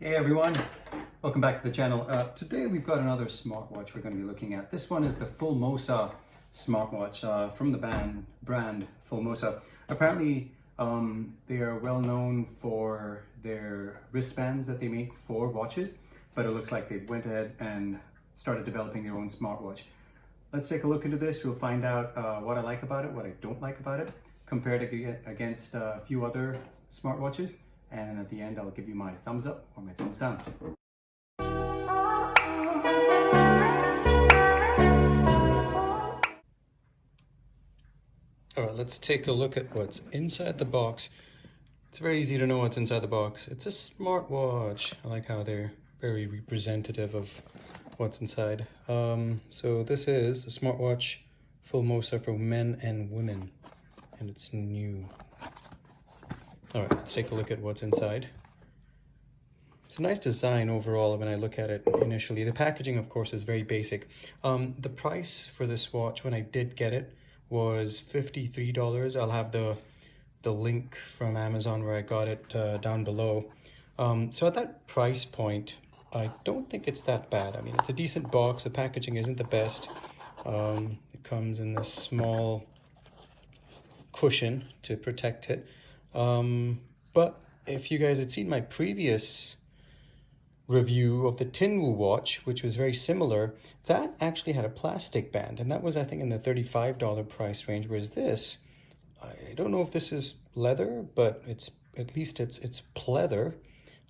Hey everyone, welcome back to the channel. Today we've got another smartwatch we're going to be looking at. This one is the Fullmosa smartwatch from the brand Fullmosa. Apparently they are well known for their wristbands that they make for watches, but it looks like they went ahead and started developing their own smartwatch. Let's take a look into this. We'll find out what I like about it, what I don't like about it, compared against a few other smartwatches. And then at the end, I'll give you my thumbs up or my thumbs down. All right, let's take a look at what's inside the box. It's very easy to know what's inside the box. It's a smartwatch. I like how they're very representative of what's inside. So this is a smartwatch Fullmosa for men and women, and it's new. All right, let's take a look at what's inside. It's a nice design overall when I look at it initially. The packaging, of course, is very basic. The price for this watch when I did get it was $53. I'll have the link from Amazon where I got it down below. So at that price point, I don't think it's that bad. I mean, it's a decent box. The packaging isn't the best. It comes in this small cushion to protect it. But if you guys had seen my previous review of the Tinwoo watch, which was very similar, that actually had a plastic band, and that was, I think, in the $35 price range, whereas this, I don't know if this is leather, but it's at least it's pleather,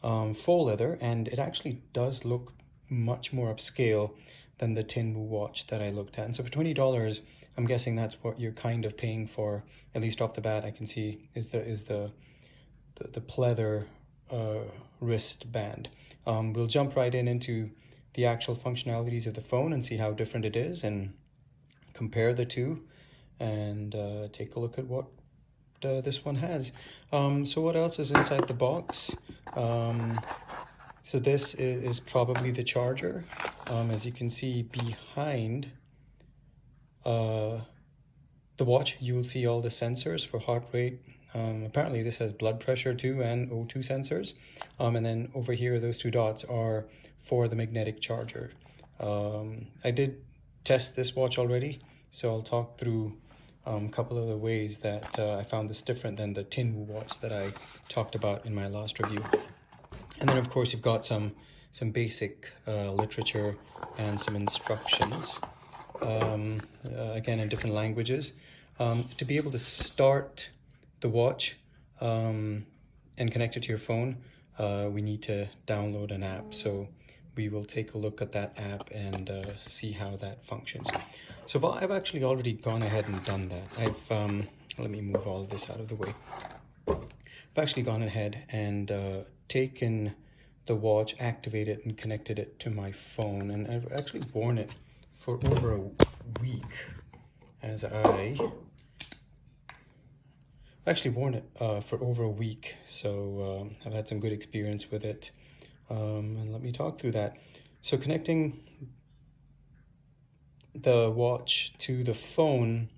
faux leather, and it actually does look much more upscale than the Tinwoo watch that I looked at. And so for $20, I'm guessing that's what you're kind of paying for, at least off the bat. I can see is the pleather wristband. We'll jump right into the actual functionalities of the phone and see how different it is, and compare the two, and take a look at what this one has. So what else is inside the box? So this is probably the charger. As you can see behind the watch, you will see all the sensors for heart rate. Apparently this has blood pressure too, and O2 sensors. And then over here, those two dots are for the magnetic charger. I did test this watch already, so I'll talk through a couple of the ways that I found this different than the Tinwoo watch that I talked about in my last review. And then of course you've got some basic literature and some instructions, again in different languages. To be able to start the watch and connect it to your phone, we need to download an app. So we will take a look at that app and see how that functions. So I've actually already gone ahead and done that. Let me move all of this out of the way. I've actually gone ahead and taken the watch, activated it, and connected it to my phone. And I've actually worn it for over a week, as I've actually worn it for over a week, so I've had some good experience with it. And let me talk through that. So connecting the watch to the phone,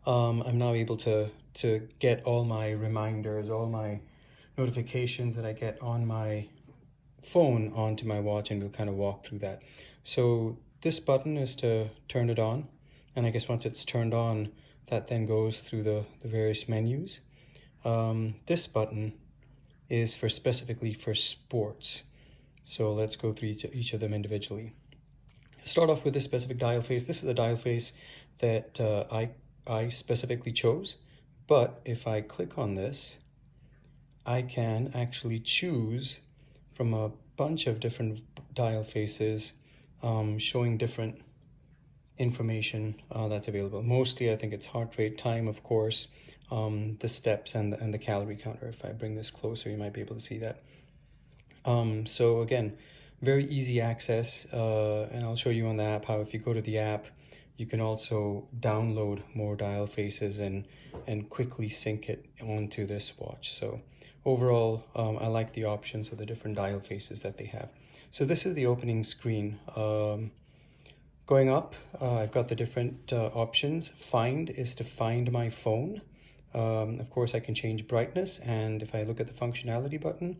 I'm now able to get all my reminders, all my notifications that I get on my phone onto my watch, and we'll kind of walk through that. So this button is to turn it on, and I guess once it's turned on, that then goes through the various menus. This button is specifically for sports. So let's go through each of them individually. Start off with this specific dial face. This is the dial face that I specifically chose. But if I click on this, I can actually choose from a bunch of different dial faces, showing different information that's available. Mostly I think it's heart rate, time, of course, the steps, and the calorie counter. If I bring this closer, you might be able to see that. So again, very easy access, and I'll show you on the app how if you go to the app, you can also download more dial faces and quickly sync it onto this watch. So overall, I like the options of the different dial faces that they have. So this is the opening screen. Going up, I've got the different options. Find is to find my phone. Of course, I can change brightness, and if I look at the functionality button,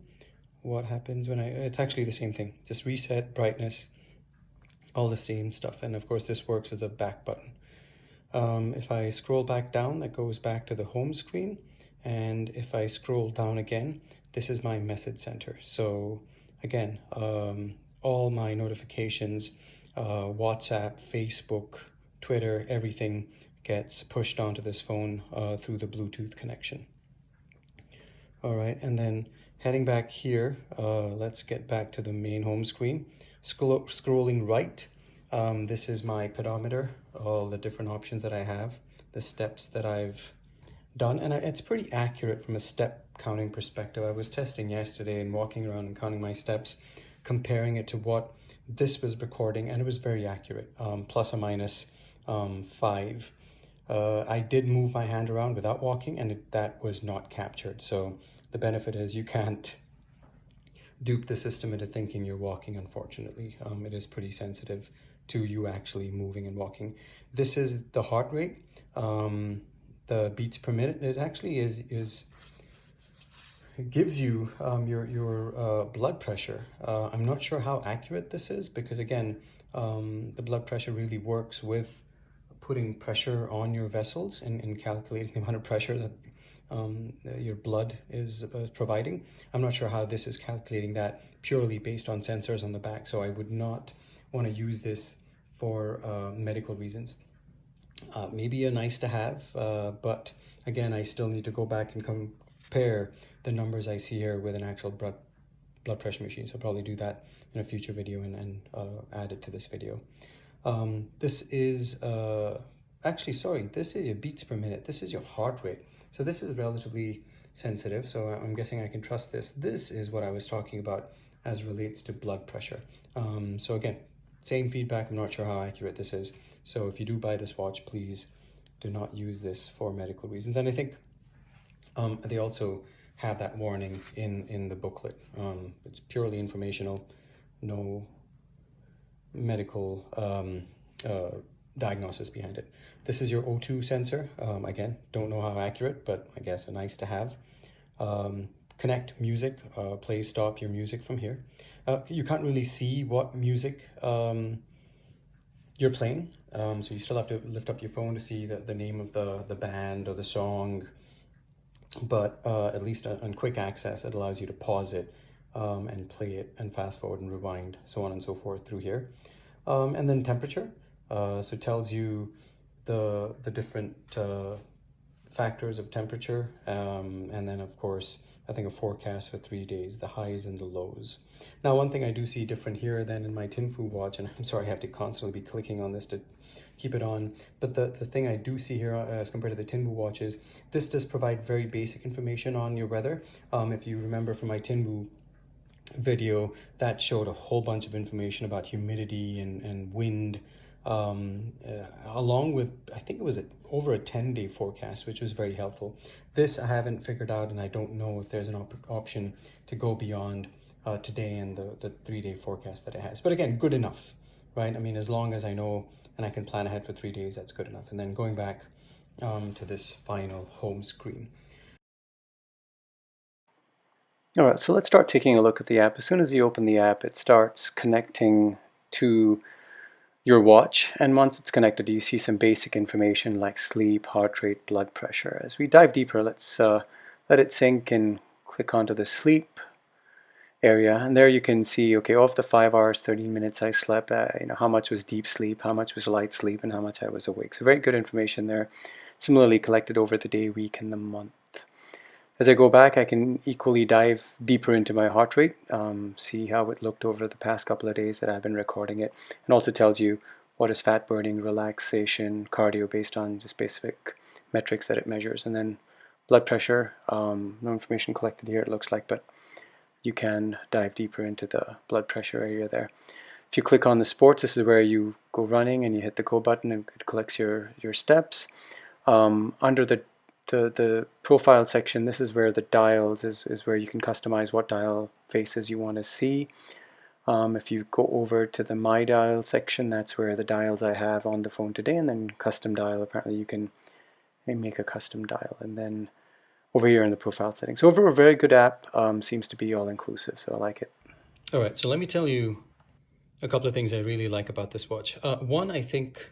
what happens when it's actually the same thing. Just reset, brightness, all the same stuff. And of course this works as a back button. If I scroll back down, that goes back to the home screen. And if I scroll down again, this is my message center. So again, all my notifications, WhatsApp, Facebook, Twitter, everything gets pushed onto this phone through the Bluetooth connection. All right, and then heading back here, let's get back to the main home screen. Scrolling right, this is my pedometer, all the different options that I have, the steps that I've done, and it's pretty accurate from a step counting perspective. I was testing yesterday and walking around and counting my steps, comparing it to what this was recording, and it was very accurate, plus or minus 5. I did move my hand around without walking, and that was not captured. So the benefit is you can't dupe the system into thinking you're walking, unfortunately. It is pretty sensitive to you actually moving and walking. This is the heart rate, the beats per minute. It actually it gives you your blood pressure. I'm not sure how accurate this is because again, the blood pressure really works with putting pressure on your vessels and calculating the amount of pressure that your blood is providing. I'm not sure how this is calculating that purely based on sensors on the back, so I would not want to use this for medical reasons. Maybe a nice to have, but again, I still need to go back and compare the numbers I see here with an actual blood pressure machine. So I'll probably do that in a future video and add it to this video. This is actually, sorry, this is your beats per minute. This is your heart rate. So this is relatively sensitive. So I'm guessing I can trust this. This is what I was talking about as relates to blood pressure. So again, same feedback. I'm not sure how accurate this is. So if you do buy this watch, please do not use this for medical reasons. And I think they also have that warning in the booklet. It's purely informational, no medical diagnosis behind it. This is your O2 sensor. Again, don't know how accurate, but I guess a nice to have. Connect music, play, stop your music from here. You can't really see what music you're playing, so you still have to lift up your phone to see the name of the band or the song, but at least on quick access, it allows you to pause it and play it and fast forward and rewind, so on and so forth through here. And then temperature, so it tells you the different factors of temperature, and then of course I think a forecast for 3 days, the highs and the lows. Now one thing I do see different here than in my Tinfu watch, and I'm sorry I have to constantly be clicking on this to keep it on, but the thing I do see here as compared to the Tinbu watch is this does provide very basic information on your weather. If you remember from my Tinbu video, that showed a whole bunch of information about humidity and wind, along with, I think it was over a 10-day forecast, which was very helpful. This I haven't figured out, and I don't know if there's an option to go beyond today and the 3-day forecast that it has. But again, good enough, right? I mean, as long as I know and I can plan ahead for 3 days, that's good enough. And then going back to this final home screen. All right, so let's start taking a look at the app. As soon as you open the app, it starts connecting to your watch, and once it's connected, you see some basic information like sleep, heart rate, blood pressure. As we dive deeper, let's let it sink and click onto the sleep area, and there you can see, okay, of the 5 hours, 13 minutes I slept, how much was deep sleep, how much was light sleep, and how much I was awake. So very good information there. Similarly collected over the day, week, and the month. As I go back, I can equally dive deeper into my heart rate, see how it looked over the past couple of days that I've been recording it, and also tells you what is fat burning, relaxation, cardio, based on just basic metrics that it measures. And then blood pressure, no information collected here it looks like, but you can dive deeper into the blood pressure area there. If you click on the sports, this is where you go running and you hit the go button and it collects your steps. Under the profile section, this is where the dials is where you can customize what dial faces you want to see. If you go over to the My Dial section, that's where the dials I have on the phone today, and then custom dial, apparently you can make a custom dial. And then over here in the profile settings. So overall, a very good app. Seems to be all inclusive, so I like it. All right, so let me tell you a couple of things I really like about this watch. One, I think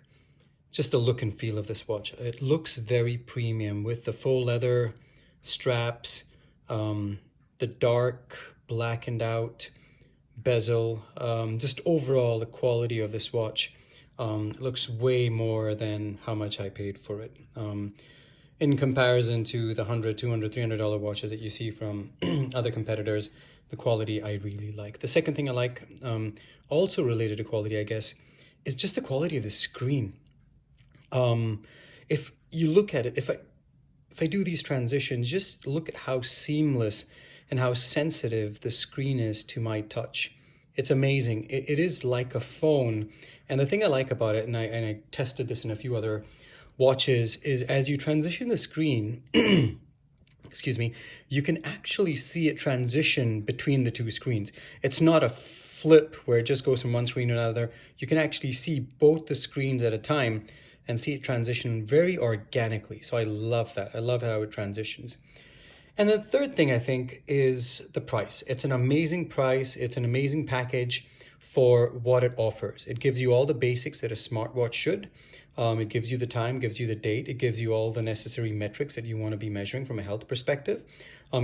just the look and feel of this watch. It looks very premium with the faux leather straps, the dark blackened out bezel. Just overall, the quality of this watch looks way more than how much I paid for it. In comparison to the $100, $200, $300 watches that you see from other competitors, the quality I really like. The second thing I like, also related to quality, I guess, is just the quality of the screen. If you look at it, if I do these transitions, just look at how seamless and how sensitive the screen is to my touch. It's amazing. It is like a phone. And the thing I like about it, and I tested this in a few other watches, is as you transition the screen, excuse me, you can actually see it transition between the two screens. It's not a flip where it just goes from one screen to another. You can actually see both the screens at a time and see it transition very organically. So I love that. I love how it transitions. And the third thing I think is the price. It's an amazing price. It's an amazing package for what it offers. It gives you all the basics that a smartwatch should. It gives you the time, gives you the date. It gives you all the necessary metrics that you want to be measuring from a health perspective.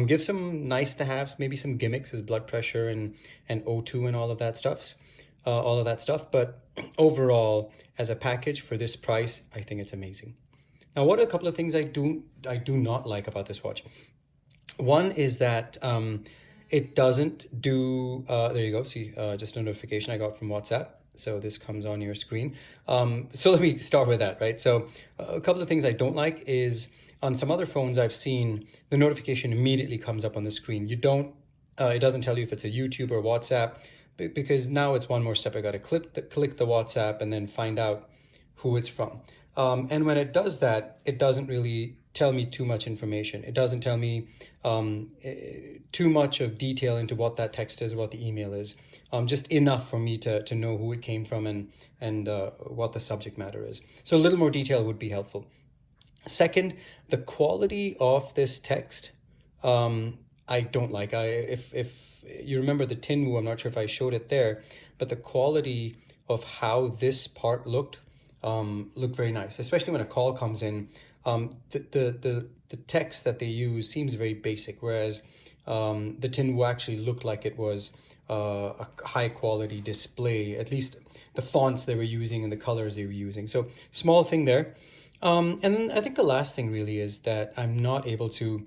Gives some nice to haves, maybe some gimmicks as blood pressure and O2 and all of that stuff. But overall, as a package for this price, I think it's amazing. Now, what are a couple of things I do not like about this watch? One is that it doesn't do, there you go, see, just a notification I got from WhatsApp. So this comes on your screen. So let me start with that, right? So a couple of things I don't like is on some other phones I've seen, the notification immediately comes up on the screen. You don't, it doesn't tell you if it's a YouTube or WhatsApp, because now it's one more step. I got to click the WhatsApp and then find out who it's from. And when it does that, it doesn't really tell me too much information. It doesn't tell me too much of detail into what that text is, what the email is. Just enough for me to know who it came from and what the subject matter is. So a little more detail would be helpful. Second, the quality of this text, I don't like. If you remember the Tinwu, I'm not sure if I showed it there, but the quality of how this part looked very nice, especially when a call comes in. The text that they use seems very basic, whereas the Tinwu actually looked like it was a high quality display, at least the fonts they were using and the colors they were using. So small thing there. And then I think the last thing really is that I'm not able to,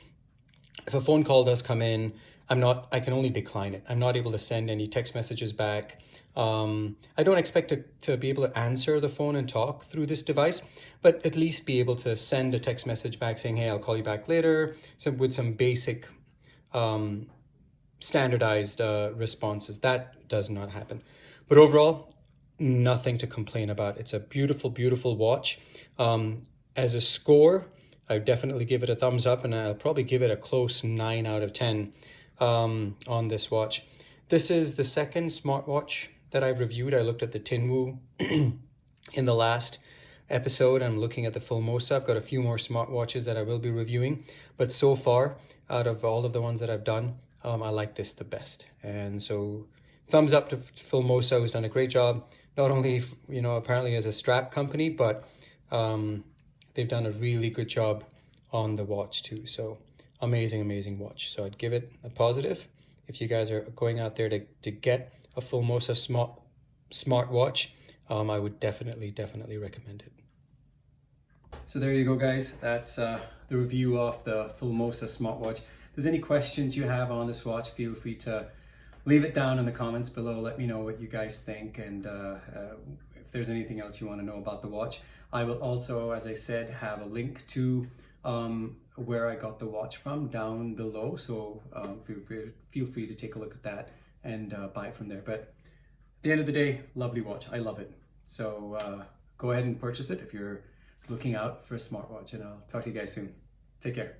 if a phone call does come in, I can only decline it. I'm not able to send any text messages back. I don't expect to be able to answer the phone and talk through this device, but at least be able to send a text message back saying, hey, I'll call you back later, with some basic standardized responses. That does not happen. But overall, nothing to complain about. It's a beautiful, beautiful watch. As a score, I definitely give it a thumbs up, and I'll probably give it a close 9 out of 10 on this watch. This is the second smartwatch that I've reviewed. I looked at the Tinwu in the last episode. I'm looking at the Fullmosa. I've got a few more smartwatches that I will be reviewing, but so far, out of all of the ones that I've done, I like this the best. And so thumbs up to Fullmosa, who's done a great job, not only, apparently as a strap company, but they've done a really good job on the watch too. So amazing, amazing watch. So I'd give it a positive. If you guys are going out there to get a Fullmosa smart watch, I would definitely recommend it. So there you go, guys. That's the review of the Fullmosa smartwatch. If there's any questions you have on this watch, feel free to leave it down in the comments below. Let me know what you guys think, and if there's anything else you want to know about the watch. I will also, as I said, have a link to where I got the watch from down below, so feel free to take a look at that and buy it from there. But at the end of the day, lovely watch. I love it. So go ahead and purchase it if you're looking out for a smartwatch, and I'll talk to you guys soon. Take care.